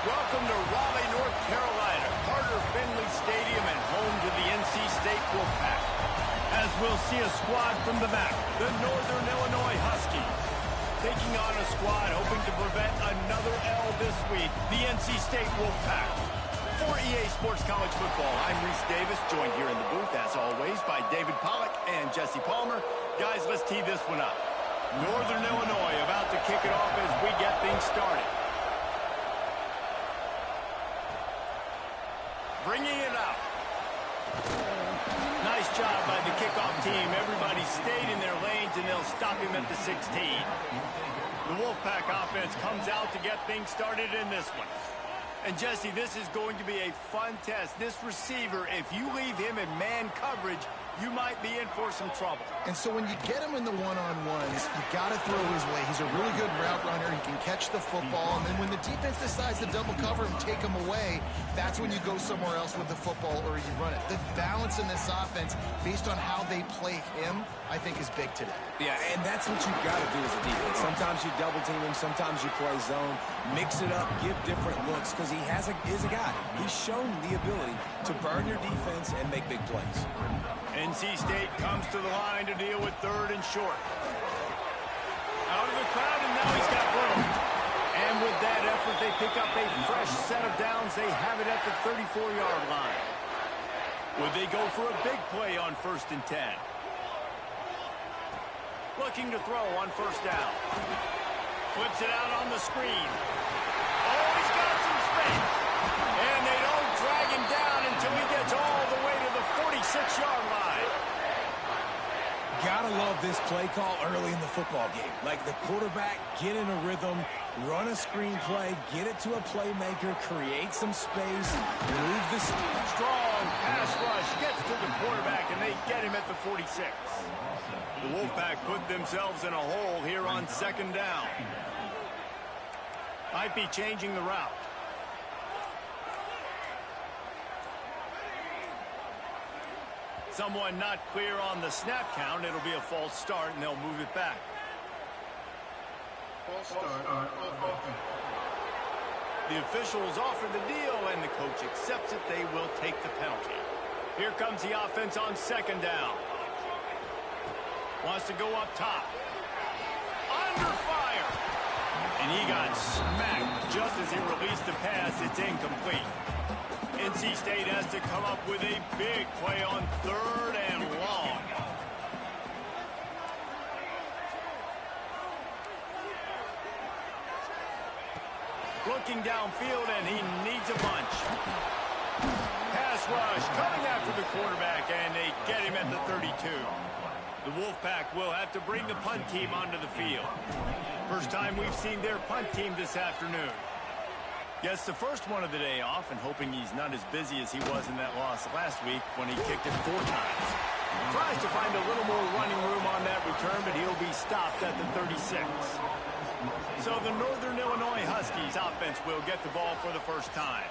Welcome to Raleigh, North Carolina, Carter Finley Stadium and home to the NC State Wolfpack. As we'll see a squad from the back, the Northern Illinois Huskies. Taking on a squad hoping to prevent another L this week, the NC State Wolfpack. For EA Sports College Football, I'm Reese Davis, joined here in the booth, as always, by David Pollack and Jesse Palmer. Guys, let's tee this one up. Northern Illinois about to kick it off as we get things started. Bringing it out. Nice job by the kickoff team. Everybody stayed in their lanes, and they'll stop him at the 16. The Wolfpack offense comes out to get things started in this one. And, Jesse, this is going to be a fun test. This receiver, if you leave him in man coverage, you might be in for some trouble. And so when you get him in the one-on-ones, you got to throw his way. He's a really good route runner. He can catch the football. And then when the defense decides to double cover him, take him away, that's when you go somewhere else with the football or you run it. The balance in this offense, based on how they play him, I think is big today. Yeah, and that's what you've got to do as a defense. Sometimes you double team him, sometimes you play zone, mix it up, give different looks, because he is a guy. He's shown the ability to burn your defense and make big plays. NC State comes to the line to deal with third and short. Out of the crowd, and now he's got room. And with that effort, they pick up a fresh set of downs. They have it at the 34-yard line. Would they go for a big play on 1st and 10? Looking to throw on 1st down. Flips it out on the screen. Oh, he's got some space. And they don't drag him down until he gets all the way to the 46-yard line. Gotta love this play call early in the football game. Like the quarterback, get in a rhythm, run a screen play, get it to a playmaker, create some space, move the strong pass rush, gets to the quarterback, and they get him at the 46. The Wolfpack put themselves in a hole here on 2nd down. Might be changing the route. Someone not clear on the snap count. It'll be a false start, and they'll move it back. False start on offense. The officials offer the deal, and the coach accepts it. They will take the penalty. Here comes the offense on 2nd down. Wants to go up top. Under fire. And he got smacked just as he released the pass. It's incomplete. NC State has to come up with a big play on 3rd and long. Looking downfield, and he needs a bunch. Pass rush coming after the quarterback, and they get him at the 32. The Wolfpack will have to bring the punt team onto the field. First time we've seen their punt team this afternoon. Gets the first one of the day off, and hoping he's not as busy as he was in that loss last week when he kicked it 4 times. Tries to find a little more running room on that return, but he'll be stopped at the 36. So the Northern Illinois Huskies offense will get the ball for the first time.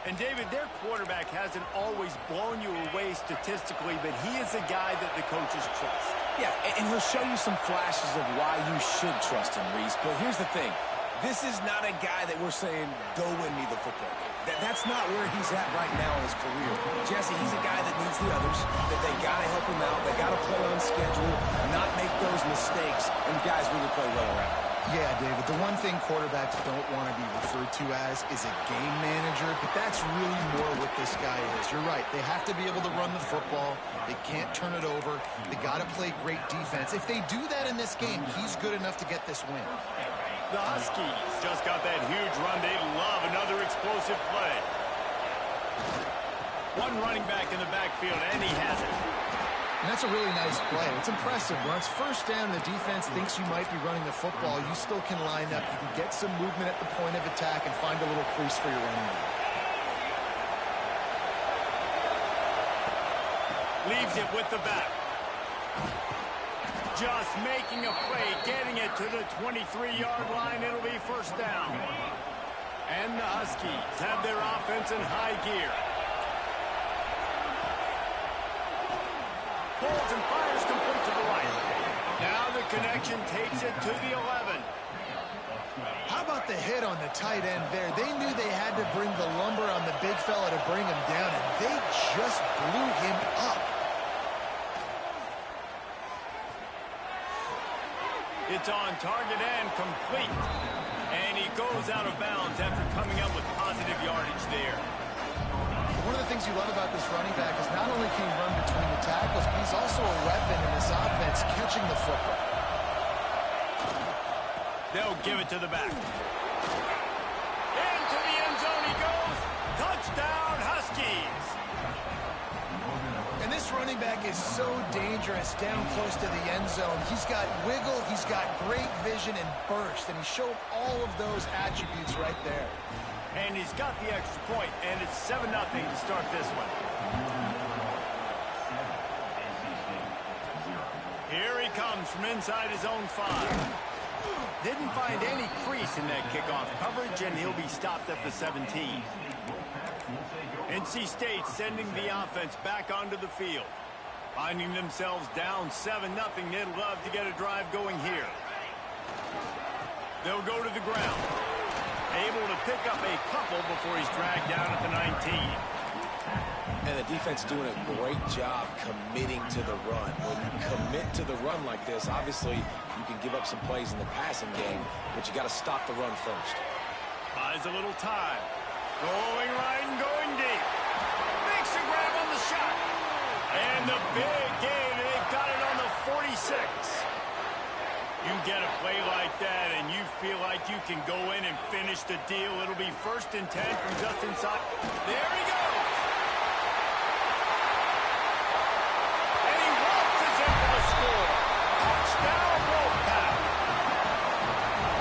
And, David, their quarterback hasn't always blown you away statistically, but he is a guy that the coaches trust. Yeah, and he'll show you some flashes of why you should trust him, Reese. But here's the thing. This is not a guy that we're saying, go win me the football game. That's not where he's at right now in his career. Jesse, he's a guy that needs the others, that they got to help him out. They got to play on schedule, not make those mistakes, and guys really play well around him. Yeah, David, the one thing quarterbacks don't want to be referred to as is a game manager, but that's really more what this guy is. You're right. They have to be able to run the football. They can't turn it over. They got to play great defense. If they do that in this game, he's good enough to get this win. The Huskies just got that huge run. They love another explosive play. One running back in the backfield, and he has it. And that's a really nice play. It's impressive. When it's first down, the defense thinks you might be running the football. You still can line up. You can get some movement at the point of attack and find a little crease for your running back. Leaves it with the back. Just making a play, getting it to the 23-yard line. It'll be first down. And the Huskies have their offense in high gear. Pulls and fires complete to the right. Now the connection takes it to the 11. How about the hit on the tight end there? They knew they had to bring the lumber on the big fella to bring him down, and they just blew him up. It's on target and complete. And he goes out of bounds after coming up with positive yardage there. One of the things you love about this running back is not only can he run between the tackles, but he's also a weapon in this offense catching the football. They'll give it to the back. Into the end zone he goes. Touchdown, Huskies. And this running back is so dangerous down close to the end zone. He's got wiggle, he's got great vision and burst, and he showed all of those attributes right there. And he's got the extra point, and it's 7-0 to start this one. Here he comes from inside his own 5. Didn't find any crease in that kickoff coverage, and he'll be stopped at the 17. NC State sending the offense back onto the field. Finding themselves down 7-0, they'd love to get a drive going here. They'll go to the ground. Able to pick up a couple before he's dragged down at the 19. And the defense doing a great job committing to the run. When you commit to the run like this, obviously you can give up some plays in the passing game, but you got to stop the run first. Buys a little time. Going right and going deep. Makes a grab on the shot. And the big gain, they've got it on the 46. You get a play like that and you feel like you can go in and finish the deal. It'll be 1st and 10 from just inside. There he goes. And he waltzes in for the score. Touchdown, Wolfpack.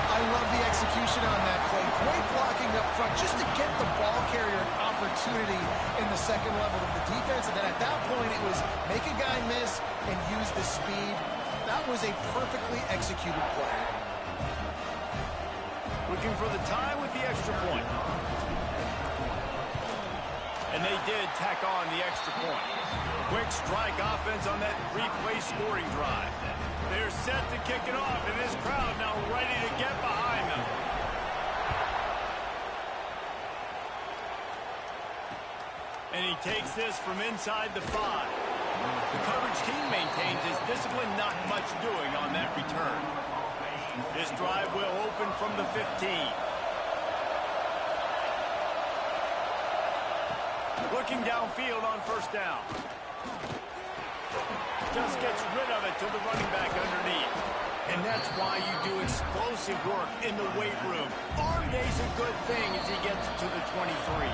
I love the execution on that play. Great blocking up front just to get the ball carrier an opportunity in the second level of the defense. And then at that point, it was make a guy miss and use the speed. That was a perfectly executed play. Looking for the tie with the extra point. And they did tack on the extra point. Quick strike offense on that 3-play scoring drive. They're set to kick it off, and this crowd now ready to get behind them. And he takes this from inside the 5. The coverage team maintains his discipline, not much doing on that return. This drive will open from the 15. Looking downfield on first down. Just gets rid of it to the running back underneath. And that's why you do explosive work in the weight room. Arm day's a good thing as he gets to the 23.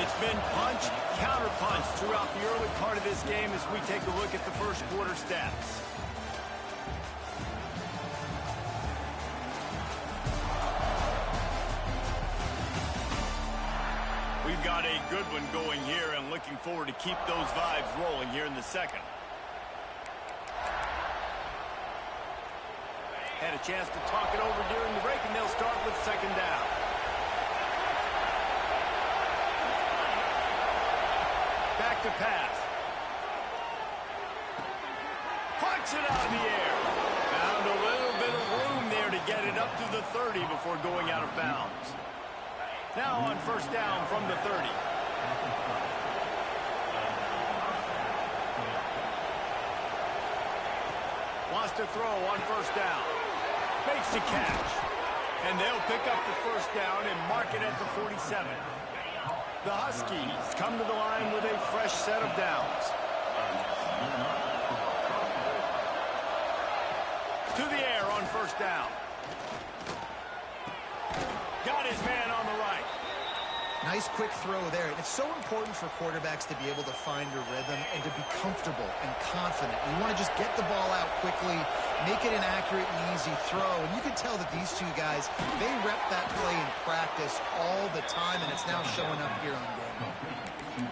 It's been punch, counter punch throughout the early part of this game as we take a look at the first quarter stats. We've got a good one going here and looking forward to keep those vibes rolling here in the second. Had a chance to talk it over during the break, and they'll start with second down. Back to pass. Punts it out in the air. Found a little bit of room there to get it up to the 30 before going out of bounds. Now on first down from the 30. Wants to throw on first down. Makes the catch. And they'll pick up the first down and mark it at the 47. The Huskies come to the line with a fresh set of downs. To the air on first down. Got his man on the right. Nice quick throw there. And it's so important for quarterbacks to be able to find a rhythm and to be comfortable and confident. You want to just get the ball out quickly, make it an accurate and easy throw. And you can tell that these two guys, they rep that play in practice all the time, and it's now showing up here on game.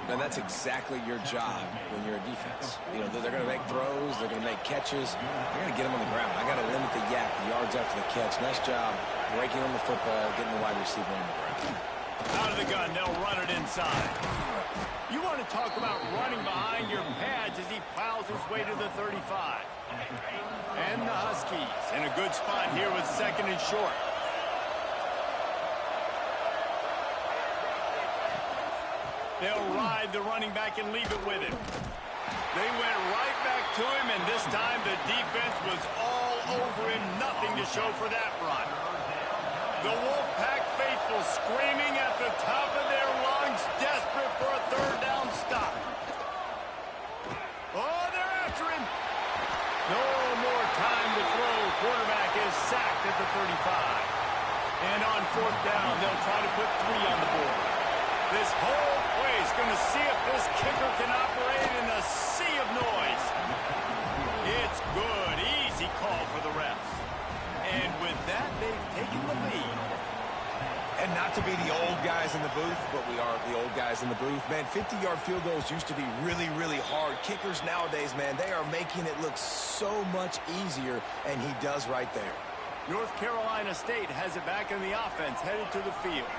And that's exactly your job when you're a defense. You know, they're going to make throws, they're going to make catches. I got to get them on the ground. I got to limit the yak, the yards after the catch. Nice job breaking on the football, getting the wide receiver on the ground. Out of the gun, they'll run it inside. You want to talk about running behind your pads as he plows his way to the 35. And the Huskies in a good spot here with second and short. They'll ride the running back and leave it with him. They went right back to him, and this time the defense was all over him. Nothing to show for that run. The Wolfpack faithful screaming at the top of their lungs, desperate for a third down stop. Oh, they're after him. No more time to throw. Quarterback is sacked at the 35. And on fourth down, they'll try to put 3 on the board. This whole play is going to see if this kicker can operate in a sea of noise. It's good. Easy call for the refs. And with that, they've taken the lead. And not to be the old guys in the booth, but we are the old guys in the booth. Man, 50-yard field goals used to be really, really hard. Kickers nowadays, man, they are making it look so much easier, and he does right there. North Carolina State has it back in the offense, headed to the field.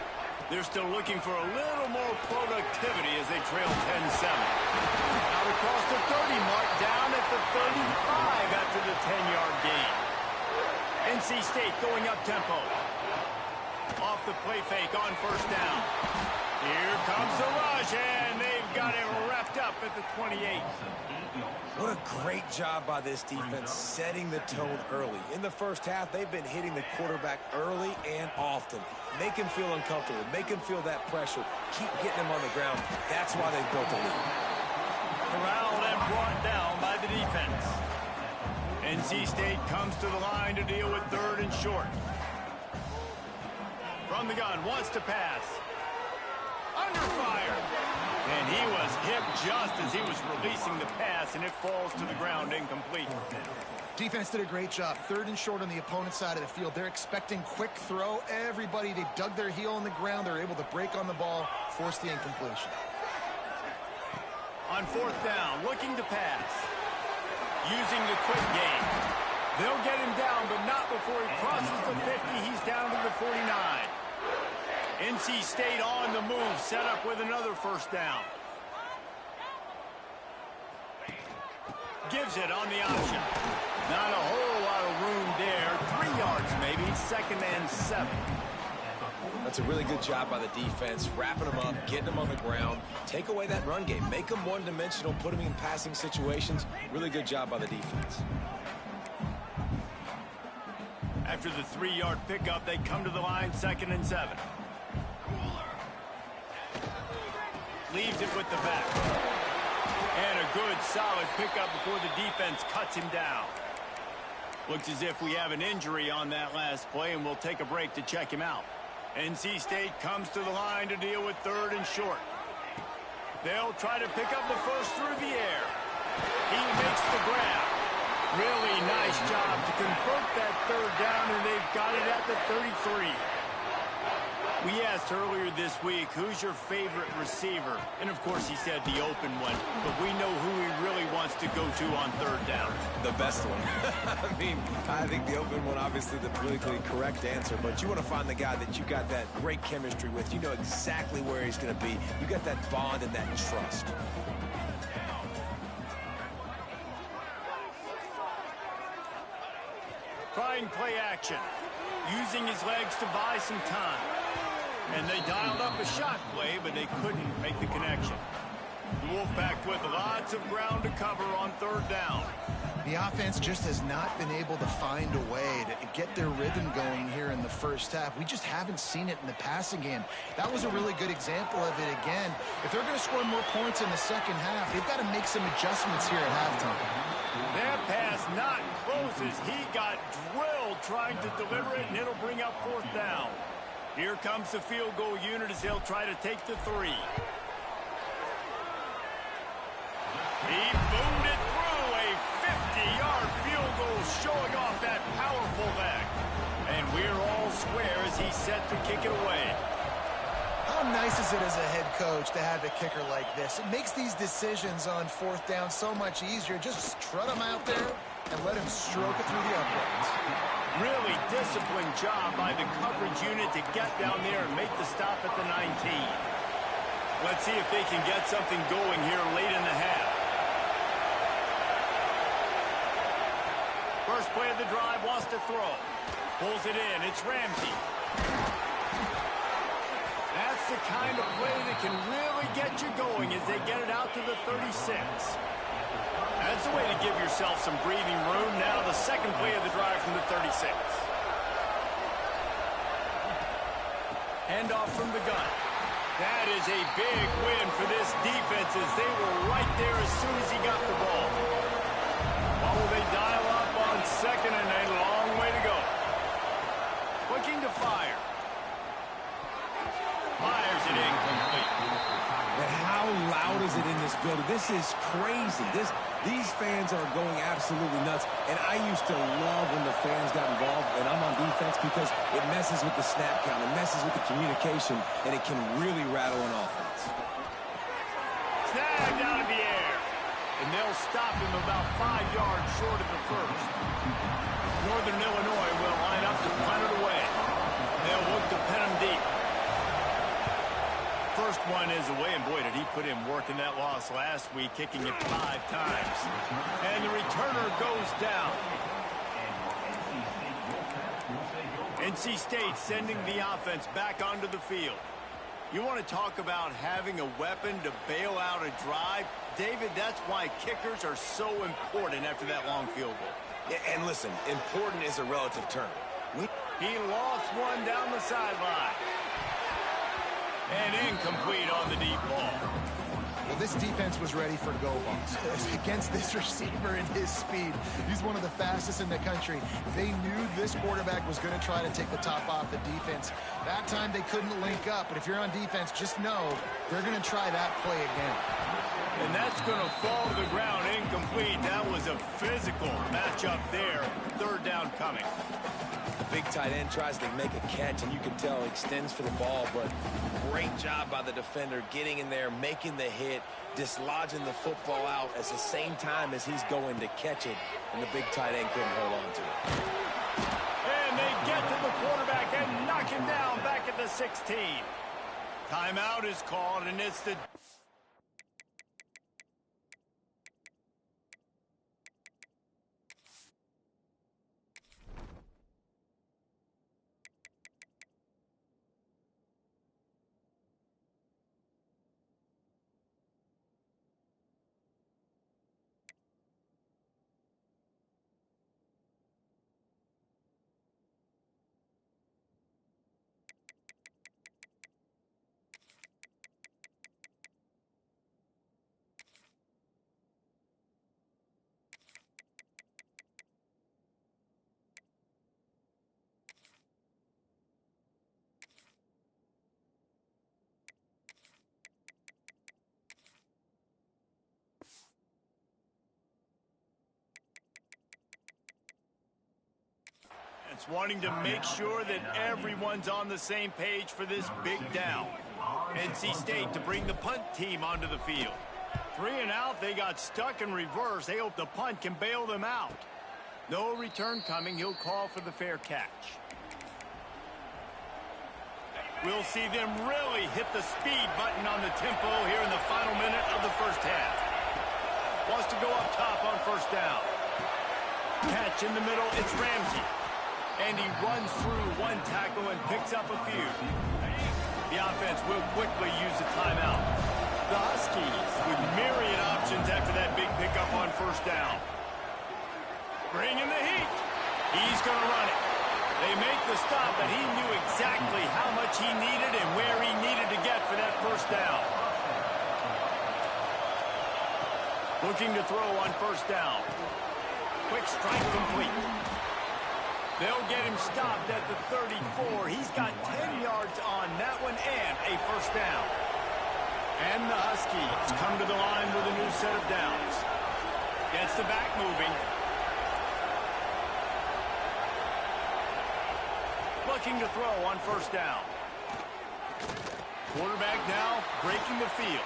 They're still looking for a little more productivity as they trail 10-7. Out across the 30 mark, down at the 35 after the 10-yard gain. NC State going up-tempo. Off the play fake on first down. Here comes the rush, and they've got it wrapped up at the 28. What a great job by this defense setting the tone early. In the first half, they've been hitting the quarterback early and often. Make him feel uncomfortable. Make him feel that pressure. Keep getting him on the ground. That's why they've built a lead. Corralled and brought down by the defense. NC State comes to the line to deal with third and short. From the gun, wants to pass. Under fire. And he was hit just as he was releasing the pass, and it falls to the ground incomplete. Defense did a great job. Third and short on the opponent's side of the field. They're expecting quick throw. Everybody, they dug their heel on the ground. They're able to break on the ball, force the incompletion. On fourth down, looking to pass. Using the quick game. They'll get him down, but not before he crosses the 50. He's down to the 49. NC State on the move, set up with another first down. Gives it on the option. Not a whole lot of room there. 3 yards maybe, second and 7. That's a really good job by the defense, wrapping them up, getting them on the ground. Take away that run game. Make them one-dimensional, put them in passing situations. Really good job by the defense. After the 3-yard pickup, they come to the line, second and 7. Leaves it with the back. And a good, solid pickup before the defense cuts him down. Looks as if we have an injury on that last play, and we'll take a break to check him out. NC State comes to the line to deal with third and short. They'll try to pick up the first through the air. He makes the grab. Really nice job to convert that third down, and they've got it at the 33. We asked earlier this week, who's your favorite receiver? And, of course, he said the open one. But we know who he really wants to go to on third down. The best one. I mean, I think the open one, obviously, the politically correct answer. But you want to find the guy that you got that great chemistry with. You know exactly where he's going to be. You got that bond and that trust. Trying play action. Using his legs to buy some time. And they dialed up a shot play, but they couldn't make the connection. The Wolfpack with lots of ground to cover on third down. The offense just has not been able to find a way to get their rhythm going here in the first half. We just haven't seen it in the passing game. That was a really good example of it again. If they're going to score more points in the second half, they've got to make some adjustments here at halftime. That pass not close as he got drilled trying to deliver it, and it'll bring up fourth down. Here comes the field goal unit as they'll try to take the 3. He boomed it through a 50-yard field goal, showing off that powerful leg. And we're all square as he's set to kick it away. How nice is it as a head coach to have a kicker like this? It makes these decisions on fourth down so much easier. Just strut him out there and let him stroke it through the uprights. Really disciplined job by the coverage unit to get down there and make the stop at the 19. Let's see if they can get something going here late in the half. First play of the drive, wants to throw. Pulls it in. It's Ramsey. That's the kind of play that can really get you going as they get it out to the 36. That's the way to give yourself some breathing room. Now the second play of the drive from the 36. Handoff from the gun. That is a big win for this defense as they were right there as soon as he got the ball. What will they dial up on second and a long way to go? Looking to fire. Fires it incomplete. And how loud is it in this building? This is crazy. These fans are going absolutely nuts. And I used to love when the fans got involved, and I'm on defense, because it messes with the snap count. It messes with the communication, and it can really rattle an offense. Snagged out of the air. And they'll stop him about 5 yards short of the first. Northern Illinois will line up to punt it away. They'll look to pin him deep. First one is away, and boy, did he put in work in that loss last week, kicking it 5 times. And the returner goes down. NC State sending the offense back onto the field. You want to talk about having a weapon to bail out a drive? David, that's why kickers are so important after that long field goal. Yeah, and listen, important is a relative term. He lost one down the sideline. And incomplete on the deep ball. Well, this defense was ready for go balls. Against this receiver and his speed, he's one of the fastest in the country. They knew this quarterback was going to try to take the top off the defense. That time they couldn't link up, but if you're on defense, just know they're going to try that play again. And that's going to fall to the ground incomplete. That was a physical matchup there. Third down coming. Big tight end tries to make a catch, and you can tell he extends for the ball, but great job by the defender getting in there, making the hit, dislodging the football out at the same time as he's going to catch it, and the big tight end couldn't hold on to it. And they get to the quarterback and knock him down back at the 16. Timeout is called, and it's the... It's wanting to make sure that everyone's on the same page for this big down. NC State to bring the punt team onto the field. 3 and out, they got stuck in reverse. They hope the punt can bail them out. No return coming. He'll call for the fair catch. We'll see them really hit the speed button on the tempo here in the final minute of the first half. Wants to go up top on first down. Catch in the middle, it's Ramsey. And he runs through one tackle and picks up a few. The offense will quickly use a timeout. The Huskies with myriad options after that big pickup on first down. Bringing the heat. He's going to run it. They make the stop, but he knew exactly how much he needed and where he needed to get for that first down. Looking to throw on first down. Quick strike complete. They'll get him stopped at the 34. He's got 10 yards on that one and a first down. And the Huskies come to the line with a new set of downs. Gets the back moving. Looking to throw on first down. Quarterback now breaking the field.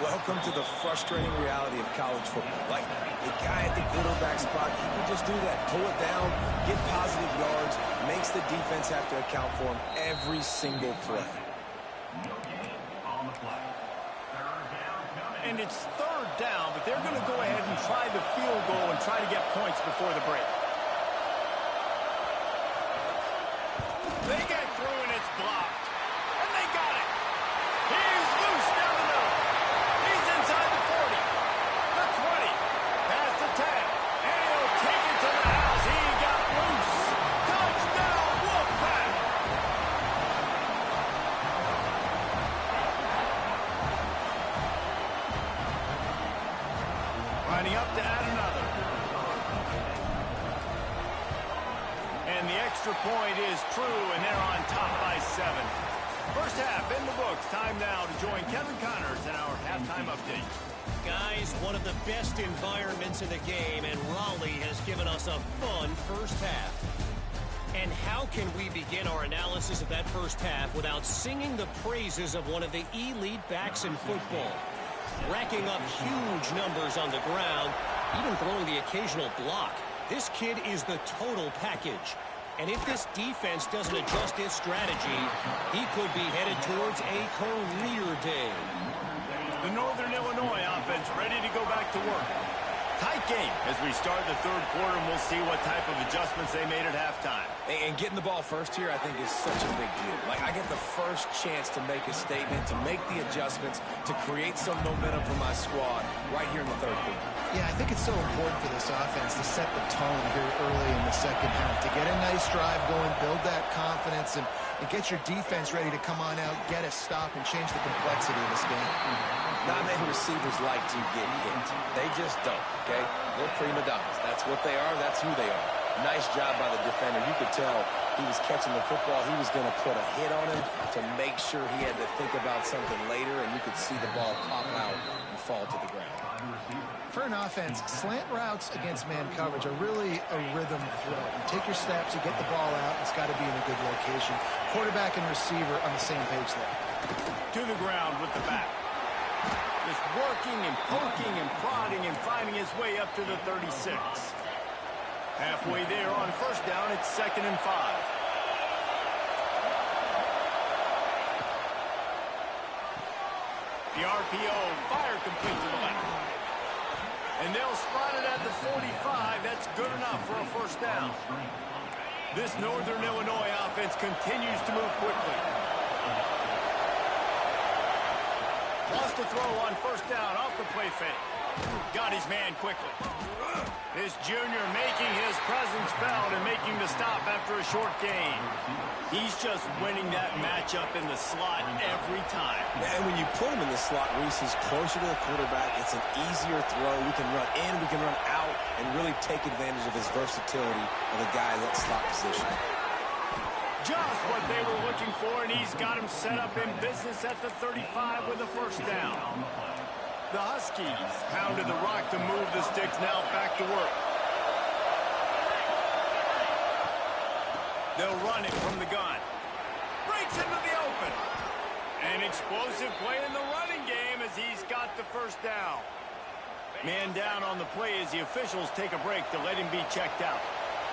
Welcome to the frustrating reality of college football. Like, the guy at the quarterback spot, he can just do that. Pull it down, get positive yards, makes the defense have to account for him every single play. And it's third down, but they're going to go ahead and try the field goal and try to get points before the break. They get through and it's blocked. And they got it. He's loose down the middle. He's inside the 40. The 20. Past the 10. And he'll take it to the house. He got loose. Touchdown, Wolfpack. Lining up to add another. And the extra point is true, and they're on top by 7. First half in the books. Time now to join Kevin Connors in our halftime update. Guys, one of the best environments in the game, and Raleigh has given us a fun first half. And how can we begin our analysis of that first half without singing the praises of one of the elite backs in football? Racking up huge numbers on the ground, even throwing the occasional block. This kid is the total package. And if this defense doesn't adjust its strategy, he could be headed towards a career day. The Northern Illinois offense ready to go back to work. Tight game as we start the third quarter, and we'll see what type of adjustments they made at halftime. And getting the ball first here, I think, is such a big deal. Like, I get the first chance to make a statement, to make the adjustments, to create some momentum for my squad right here in the third quarter. Yeah, I think it's so important for this offense to set the tone here early in the second half, to get a nice drive going, build that confidence, and get your defense ready to come on out, get a stop, and change the complexity of this game. Not many receivers like to get hit. They just don't, okay? They're prima donnas. That's what they are. That's who they are. Nice job by the defender. You could tell he was catching the football. He was going to put a hit on him to make sure he had to think about something later, and you could see the ball pop out and fall to the ground. For an offense, slant routes against man coverage are really a rhythm throw. You take your steps, you get the ball out, it's got to be in a good location. Quarterback and receiver on the same page there. To the ground with the back. Just working and poking and prodding and finding his way up to the 36. Halfway there on first down, it's 2nd and 5. The RPO, fire complete to the left. And they'll spot it at the 45. That's good enough for a first down. This Northern Illinois offense continues to move quickly. Lost the throw on first down off the play fake. Got his man quickly. This junior making his presence felt and making the stop after a short gain. He's just winning that matchup in the slot every time. And when you put him in the slot, Reese, he's closer to the quarterback. It's an easier throw. We can run in, we can run out, and really take advantage of his versatility of the guy in that slot position. Just what they were looking for, and he's got him set up in business at the 35 with a first down. The Huskies pounded the rock to move the sticks, now back to work. They'll run it from the gun. Breaks into the open. An explosive play in the running game as he's got the first down. Man down on the play as the officials take a break to let him be checked out.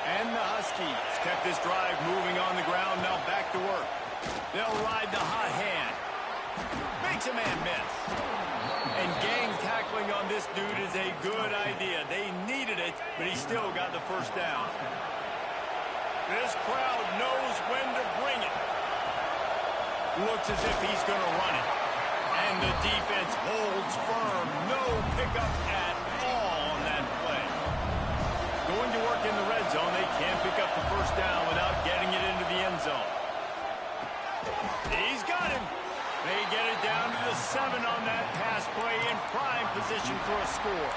And the Huskies kept this drive moving on the ground, now back to work. They'll ride the hot hand. Makes a man miss. And gang tackling on this dude is a good idea. They needed it, but he still got the first down. This crowd knows when to bring it. Looks as if he's going to run it. And the defense holds firm. No pickup at all on that play. Going to zone. They can't pick up the first down without getting it into the end zone. He's got him. They get it down to the 7 on that pass play in prime position for a score.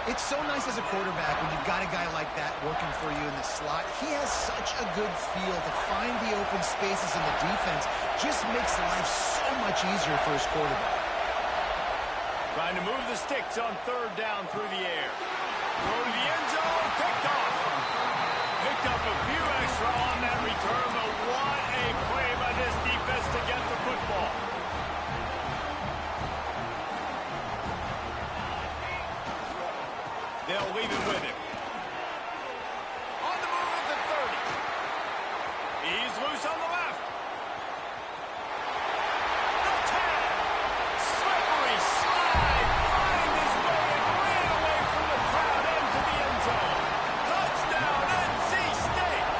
It's so nice as a quarterback when you've got a guy like that working for you in the slot. He has such a good feel to find the open spaces in the defense. Just makes life so much easier for his quarterback. Trying to move the sticks on third down through the air. Go to the end zone, picked off. Picked up a few extra on that return, but what a play by this defense to get the football. They'll leave it with him. On the move at the 30. He's loose on the left. The 10. Slippery slide. Find his way and ran away from the crowd into the end zone. Touchdown, NC State.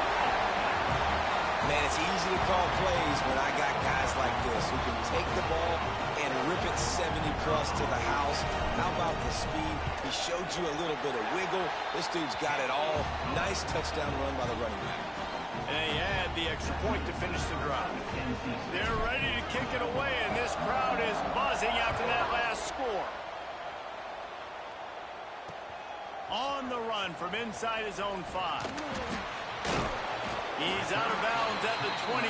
Man, it's easy to call plays when I got guys like this who can take the ball and rip it 70-plus to the house. How about the speed? He showed you a little bit of wiggle. This dude's got it all. Nice touchdown run by the running back. And he had the extra point to finish the drive. They're ready to kick it away, and this crowd is buzzing after that last score. On the run from inside his own 5. He's out of bounds at the 24,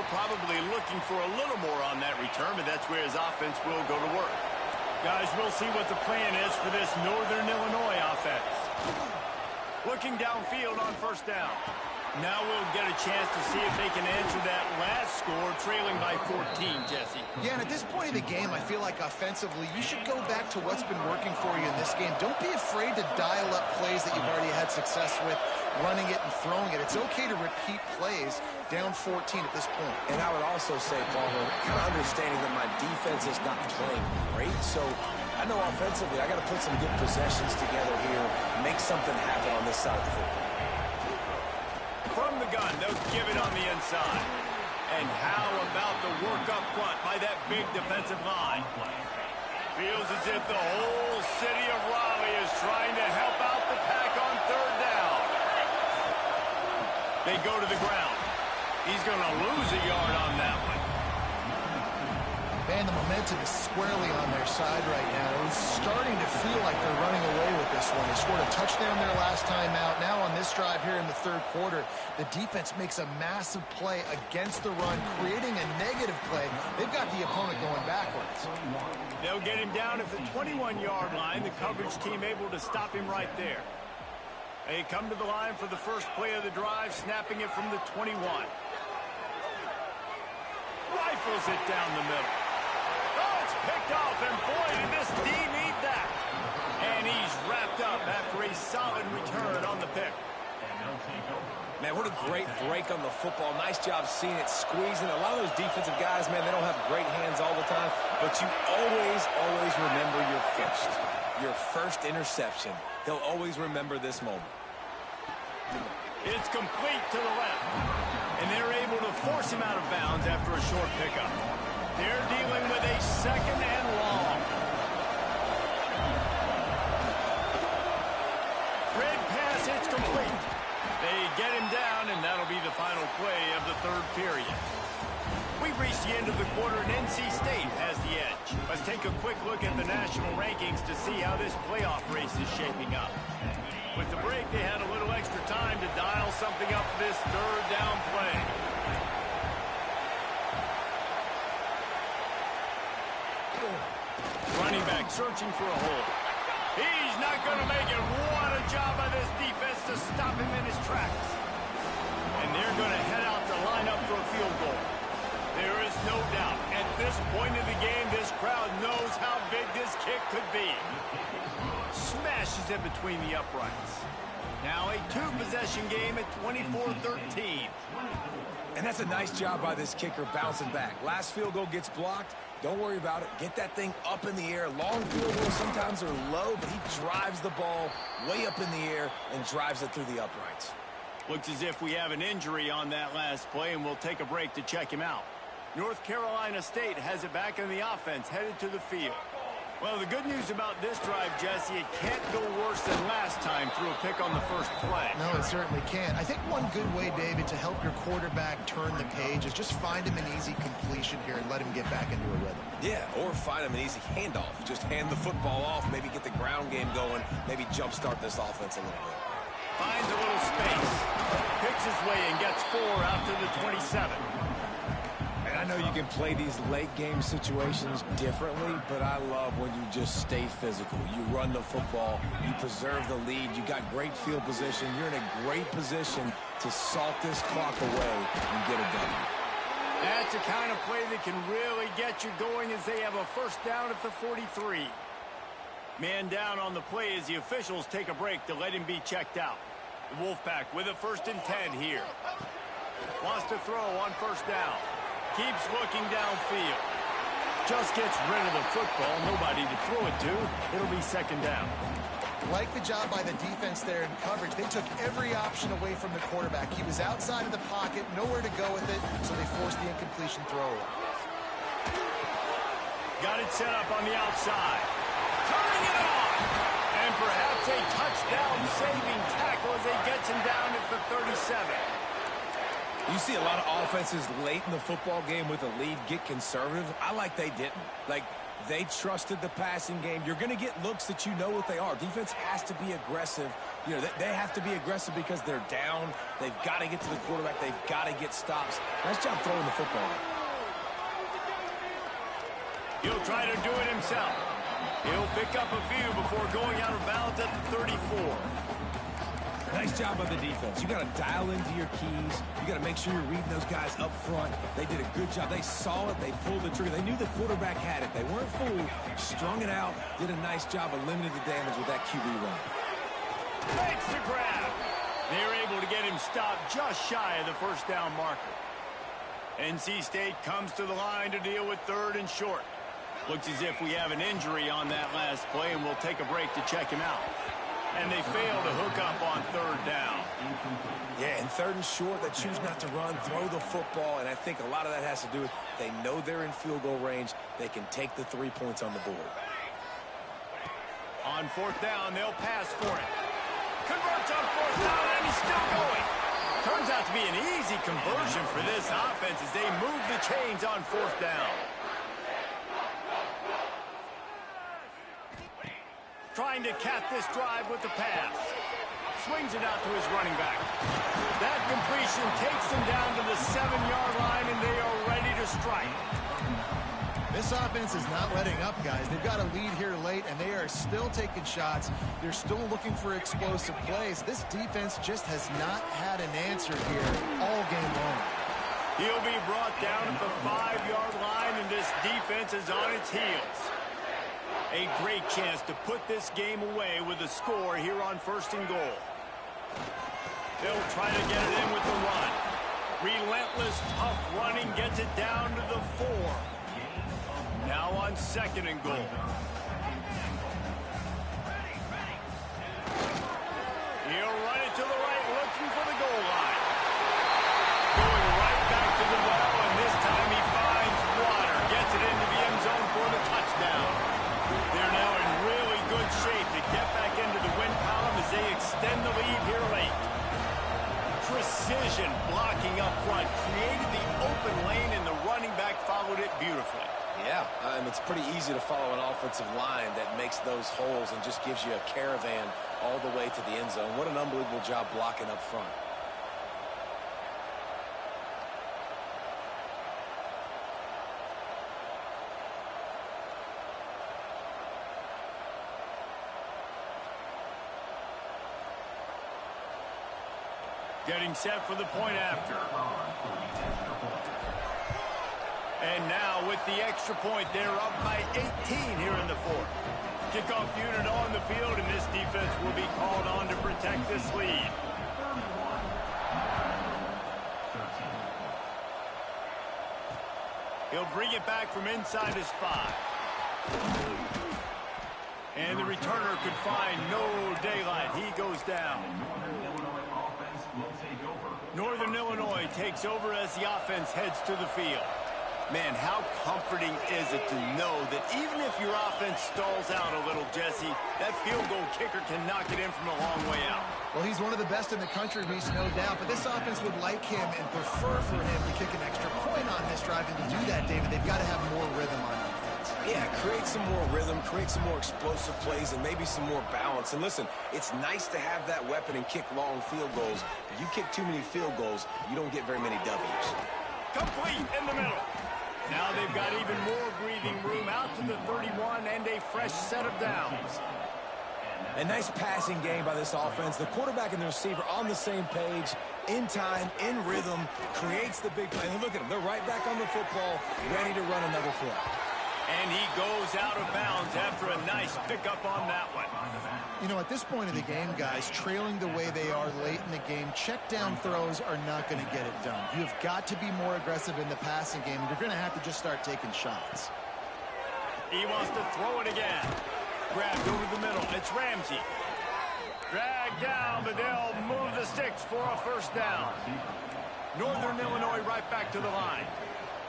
probably looking for a little more on that return, but that's where his offense will go to work. Guys, we'll see what the plan is for this Northern Illinois offense. Looking downfield on first down. Now we'll get a chance to see if they can answer that last score, trailing by 14, Jesse. Yeah, and at this point of the game, I feel like offensively, you should go back to what's been working for you in this game. Don't be afraid to dial up plays that you've already had success with, running it and throwing it. It's okay to repeat plays down 14 at this point. And I would also say, Palmer, kind of understanding that my defense is not playing great, so I know offensively I got to put some good possessions together here, make something happen on this side of the football. From the gun, they'll give it on the inside. And how about the work up front by that big defensive line? Feels as if the whole city of Raleigh is trying to help out the pack on third down. They go to the ground. He's going to lose a yard on that one. Man, the momentum is squarely on their side right now. It's starting to feel like they're running away with this one. They scored a touchdown their last time out. Now on this drive here in the third quarter, the defense makes a massive play against the run, creating a negative play. They've got the opponent going backwards. They'll get him down at the 21-yard line. The coverage team able to stop him right there. They come to the line for the first play of the drive, snapping it from the 21. Rifles it down the middle. Oh, it's picked off, and boy, did this D need that. And he's wrapped up after a solid return on the pick. Man, what a great break on the football. Nice job seeing it, squeezing. A lot of those defensive guys, man, they don't have great hands all the time, but you always remember your first interception. They'll always remember this moment. It's complete to the left, and they're able to force him out of bounds after a short pickup. They're dealing with a second and long. Red pass, it's complete. They get him down, and that'll be the final play of the third period. We've reached the end of the quarter, and NC State has the edge. Let's take a quick look at the national rankings to see how this playoff race is shaping up. With the break, they had a little extra time to dial something up for this third down play. Running back searching for a hole. He's not going to make it. What a job by this defense to stop him in his tracks. And they're going to head out to line up for a field goal. There is no doubt, at this point in the game, this crowd knows how big this kick could be. Smashes it between the uprights. Now a two-possession game at 24-13. And that's a nice job by this kicker bouncing back. Last field goal gets blocked. Don't worry about it. Get that thing up in the air. Long field goals sometimes are low, but he drives the ball way up in the air and drives it through the uprights. Looks as if we have an injury on that last play, and we'll take a break to check him out. North Carolina State has it back in the offense, headed to the field. Well, the good news about this drive, Jesse, it can't go worse than last time through a pick on the first play. No, it certainly can't. I think one good way, David, to help your quarterback turn the page is just find him an easy completion here and let him get back into a rhythm. Yeah, or find him an easy handoff. Just hand the football off, maybe get the ground game going, maybe jumpstart this offense a little bit. Finds a little space. Picks his way and gets 4 out to the 27. And I know you can play these late-game situations differently, but I love when you just stay physical. You run the football, you preserve the lead, you got great field position, you're in a great position to salt this clock away and get it done. That's the kind of play that can really get you going as they have a first down at the 43. Man down on the play as the officials take a break to let him be checked out. The Wolfpack with a 1st and 10 here. Wants to throw on first down. Keeps looking downfield. Just gets rid of the football. Nobody to throw it to. It'll be 2nd down. Like the job by the defense there in coverage. They took every option away from the quarterback. He was outside of the pocket, nowhere to go with it, so they forced the incompletion throw. Got it set up on the outside. Turning it on. And perhaps a touchdown-saving tackle as they gets him down at the 37. You see a lot of offenses late in the football game with a lead get conservative. I like they didn't. Like, they trusted the passing game. You're going to get looks that you know what they are. Defense has to be aggressive. You know, they have to be aggressive because they're down. They've got to get to the quarterback. They've got to get stops. Nice job throwing the football. He'll try to do it himself. He'll pick up a few before going out of bounds at the 34. Nice job by the defense. You got to dial into your keys. You got to make sure you're reading those guys up front. They did a good job. They saw it. They pulled the trigger. They knew the quarterback had it. They weren't fooled. Strung it out. Did a nice job of limiting the damage with that QB run. Makes the grab. They're able to get him stopped just shy of the first down marker. NC State comes to the line to deal with 3rd and short. Looks as if we have an injury on that last play, and we'll take a break to check him out. And they fail to hook up on 3rd down. Yeah, and 3rd and short, they choose not to run, throw the football, and I think a lot of that has to do with they know they're in field goal range. They can take the 3 points on the board. On 4th down, they'll pass for it. Converts on 4th down, and he's still going. Turns out to be an easy conversion for this offense as they move the chains on 4th down. Trying to cap this drive with the pass. Swings it out to his running back. That completion takes them down to the 7-yard line, and they are ready to strike. This offense is not letting up, guys. They've got a lead here late, and they are still taking shots. They're still looking for explosive plays. This defense just has not had an answer here all game long. He'll be brought down at the 5-yard line, and this defense is on its heels. A great chance to put this game away with a score here on 1st and goal. They'll try to get it in with the run. Relentless, tough running gets it down to the 4. Now on 2nd and goal. He'll run it to the right, looking for the goal line. Going right back to the well, and this time he finds water. Gets it into the end zone for the touchdown. They're now in really good shape to get back into the win column as they extend the lead here late. Precision blocking up front created the open lane, and the running back followed it beautifully. Yeah, it's pretty easy to follow an offensive line that makes those holes and just gives you a caravan all the way to the end zone. What an unbelievable job blocking up front. Getting set for the point after. And now with the extra point, they're up by 18 here in the 4th. Kickoff unit on the field, and this defense will be called on to protect this lead. He'll bring it back from inside his 5. And the returner could find no daylight. He goes down. Northern Illinois takes over as the offense heads to the field. Man, how comforting is it to know that even if your offense stalls out a little, Jesse, that field goal kicker can knock it in from a long way out. Well, he's one of the best in the country, Reese, no doubt. But this offense would like him and prefer for him to kick an extra point on this drive. And to do that, David, they've got to have more rhythm on offense. Yeah, create some more rhythm, create some more explosive plays, and maybe some more balance. And listen, it's nice to have that weapon and kick long field goals. But you kick too many field goals, you don't get very many W's. Complete in the middle. Now they've got even more breathing room out to the 31 and a fresh set of downs. A nice passing game by this offense. The quarterback and the receiver on the same page, in time, in rhythm, creates the big play. And look at them. They're right back on the football, ready to run another play. And he goes out of bounds after a nice pickup on that one. You know, at this point of the game, guys, trailing the way they are late in the game, check down throws are not going to get it done. You've got to be more aggressive in the passing game. You're going to have to just start taking shots. He wants to throw it again. Grabbed over the middle. It's Ramsey. Dragged down, but they'll move the sticks for a first down. Northern Illinois right back to the line.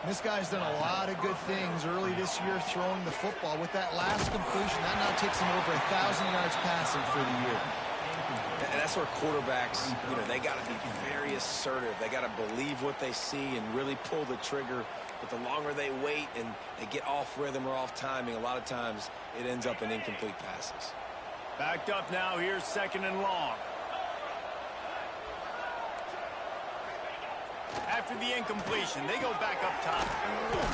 This guy's done a lot of good things early this year throwing the football. With that last completion, that now takes him over 1,000 yards passing for the year. And that's where quarterbacks, you know, they got to be very assertive. They got to believe what they see and really pull the trigger. But the longer they wait and they get off rhythm or off timing, a lot of times it ends up in incomplete passes. Backed up now. Here's second and long. After the incompletion, they go back up top.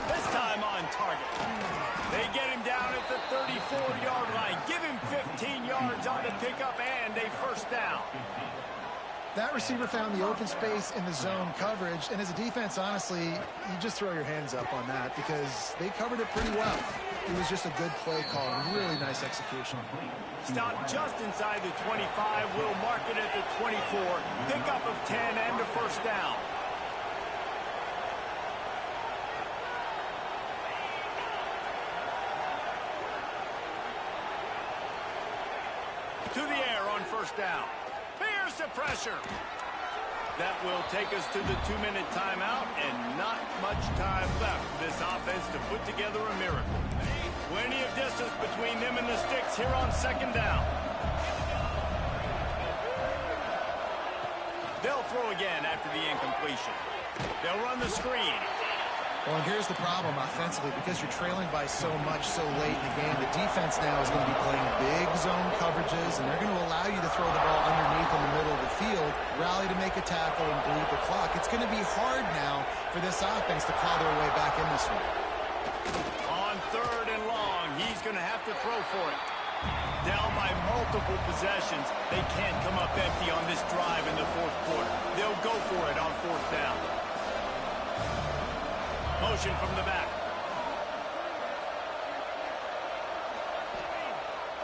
This time on target. They get him down at the 34-yard line. Give him 15 yards on the pickup and a first down. That receiver found the open space in the zone coverage. And as a defense, honestly, you just throw your hands up on that because they covered it pretty well. It was just a good play call. Really nice execution. Stopped just inside the 25. We'll mark it at the 24. Pickup of 10 and a first down. To the air on first down. Here's the pressure. That will take us to the 2-minute timeout, and not much time left for this offense to put together a miracle. Plenty of distance between them and the sticks here on second down. They'll throw again after the incompletion. They'll run the screen. Well, and here's the problem offensively. Because you're trailing by so much so late in the game, the defense now is going to be playing big zone coverages, and they're going to allow you to throw the ball underneath in the middle of the field, rally to make a tackle, and bleed the clock. It's going to be hard now for this offense to claw their way back in this one. On third and long, he's going to have to throw for it. Down by multiple possessions. They can't come up empty on this drive in the fourth quarter. They'll go for it on fourth down. Motion from the back.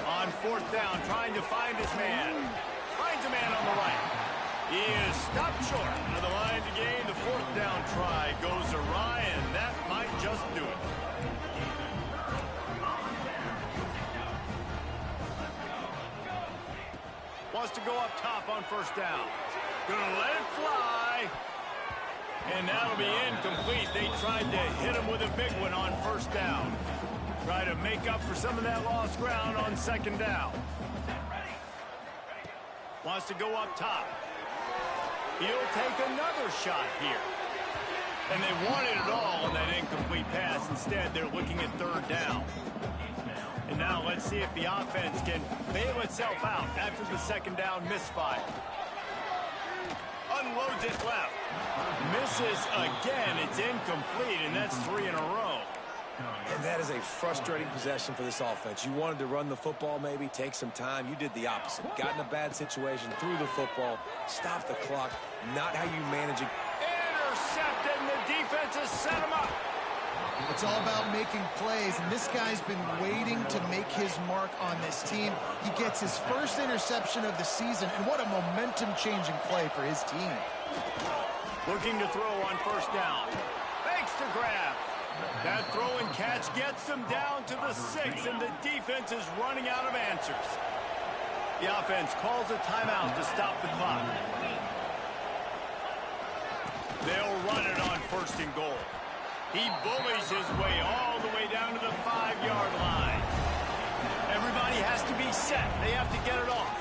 On fourth down, trying to find his man. Finds a man on the right. He is stopped short of the line to gain. The fourth down try goes awry, and that might just do it. Wants to go up top on first down. Gonna let it fly. And that'll be incomplete. They tried to hit him with a big one on first down. Try to make up for some of that lost ground on second down. Wants to go up top. He'll take another shot here. And they wanted it all on that incomplete pass. Instead, they're looking at third down. And now let's see if the offense can bail itself out after the second down misfire. Unloads it left. Misses again. It's incomplete, and that's 3 in a row. And that is a frustrating possession for this offense. You wanted to run the football, maybe take some time. You did the opposite. Got in a bad situation, threw the football, stopped the clock. Not how you manage it. Intercepted, and the defense has set him up. It's all about making plays, and this guy's been waiting to make his mark on this team. He gets his first interception of the season, and what a momentum-changing play for his team. Looking to throw on first down. Fakes to grab. That throw and catch gets them down to the 6, and the defense is running out of answers. The offense calls a timeout to stop the clock. They'll run it on first and goal. He bullies his way all the way down to the 5-yard line. Everybody has to be set. They have to get it off.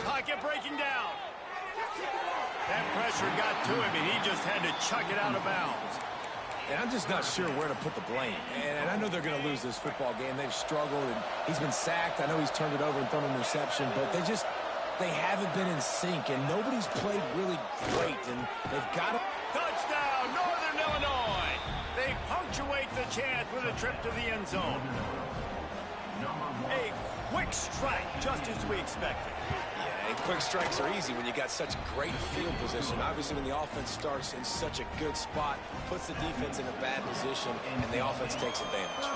Pocket breaking down. That pressure got to him, and he just had to chuck it out of bounds. And I'm just not sure where to put the blame. And I know they're going to lose this football game. They've struggled, and he's been sacked. I know he's turned it over and thrown an interception, but they haven't been in sync, and nobody's played really great, and they've got to... Touchdown, Northern Illinois! They punctuate the chance with a trip to the end zone. A quick strike, just as we expected. Yeah, and quick strikes are easy when you got such great field position. Obviously, when the offense starts in such a good spot, puts the defense in a bad position, and the offense takes advantage.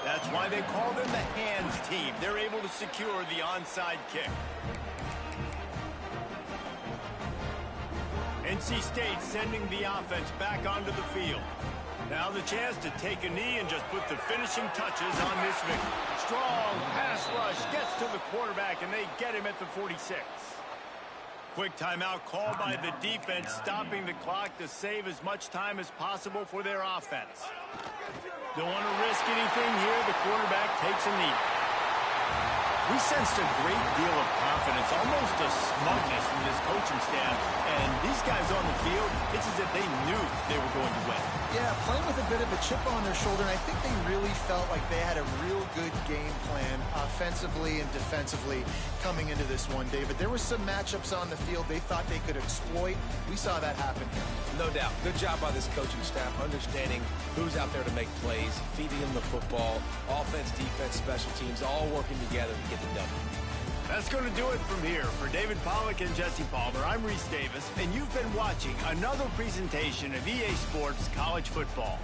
That's why they call them the hands team. They're able to secure the onside kick. NC State sending the offense back onto the field. Now the chance to take a knee and just put the finishing touches on this victory. Strong pass rush gets to the quarterback, and they get him at the 46. Quick timeout called by the defense, stopping the clock to save as much time as possible for their offense. Don't want to risk anything here. The quarterback takes a knee. We sensed a great deal of confidence, almost a smugness from this coaching staff. And these guys on the field, it's as if they knew they were going to win. Yeah, playing with a bit of a chip on their shoulder, and I think they really felt like they had a real good game plan offensively and defensively coming into this one, David. There were some matchups on the field they thought they could exploit. We saw that happen here. No doubt. Good job by this coaching staff, understanding who's out there to make plays, feeding them the football, offense, defense, special teams, all working together to get the W. That's going to do it from here. For David Pollack and Jesse Palmer, I'm Reese Davis, and you've been watching another presentation of EA Sports College Football.